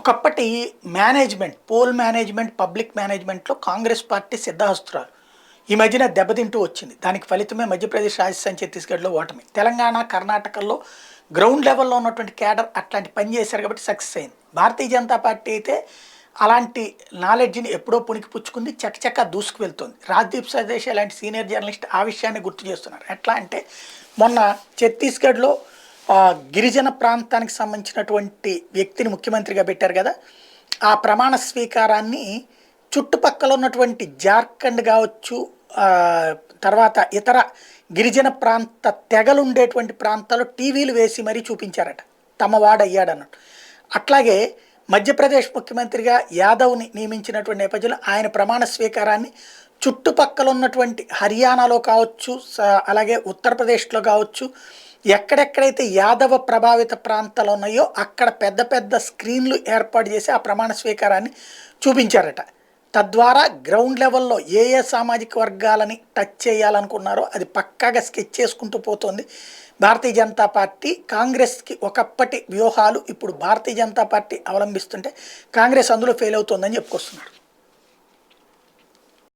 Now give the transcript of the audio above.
ఒకప్పటి management, poll management, public మేనేజ్మెంట్‌లో Congress party సిద్ధహస్తురాలు. ఈ మధ్యన దెబ్బతింటూ వచ్చింది. దానికి ఫలితమే మధ్యప్రదేశ్, రాజస్థాన్, ఛత్తీస్‌గఢ్‌లో ఓటమి. తెలంగాణ, కర్ణాటకల్లో గ్రౌండ్ లెవెల్‌లో ఉన్నటువంటి క్యాడర్ అట్లాంటి పని చేశారు కాబట్టి సక్సెస్ అయింది. భారతీయ జనతా పార్టీ అయితే అలాంటి నాలెడ్జ్‌ని ఎప్పుడో పుణికిపుచ్చుకుంది. చకచకా దూసుకువెళ్తోంది. రాజ్‌దీప్ సర్దేశాయ్ లాంటి సీనియర్ జర్నలిస్ట్ ఆ విషయాన్ని గుర్తు చేస్తున్నారు. ఎట్లా అంటే మొన్న ఛత్తీస్‌గఢ్‌లో గిరిజన ప్రాంతానికి సంబంధించినటువంటి వ్యక్తిని ముఖ్యమంత్రిగా పెట్టారు కదా! ఆ ప్రమాణ స్వీకారాన్ని చుట్టుపక్కల ఉన్నటువంటి జార్ఖండ్ కావచ్చు, ఆహ్, తర్వాత ఇతర గిరిజన ప్రాంత తెగలుండేటువంటి ప్రాంతాల్లో టీవీలు వేసి మరీ చూపించారట. తమ వాడయ్యాడన్నట్టు. అట్లాగే మధ్యప్రదేశ్ ముఖ్యమంత్రిగా యాదవ్‌ని నియమించినటువంటి నేపథ్యంలో ఆయన ప్రమాణ స్వీకారాన్ని చుట్టుపక్కల ఉన్నటువంటి హర్యానాలో కావచ్చు, అలాగే ఉత్తరప్రదేశ్‌లో కావచ్చు, ఎక్కడెక్కడైతే యాదవ ప్రభావిత ప్రాంతాలు ఉన్నాయో అక్కడ పెద్ద పెద్ద స్క్రీన్‌లు ఏర్పాటు చేసి ఆ ప్రమాణ స్వీకారాన్ని చూపించారట. తద్వారా గ్రౌండ్ లెవెల్‌లో ఏ ఏ సామాజిక వర్గాలని టచ్ చేయాలనుకున్నారో అది పక్కాగా స్కెచ్ చేసుకుంటూ పోతోంది భారతీయ జనతా పార్టీ. కాంగ్రెస్‌కి ఒకప్పటి వ్యూహాలు ఇప్పుడు భారతీయ జనతా పార్టీ అవలంబిస్తుంటే కాంగ్రెస్ అందులో ఫెయిల్ అవుతోందని చెప్పుకొస్తున్నారు.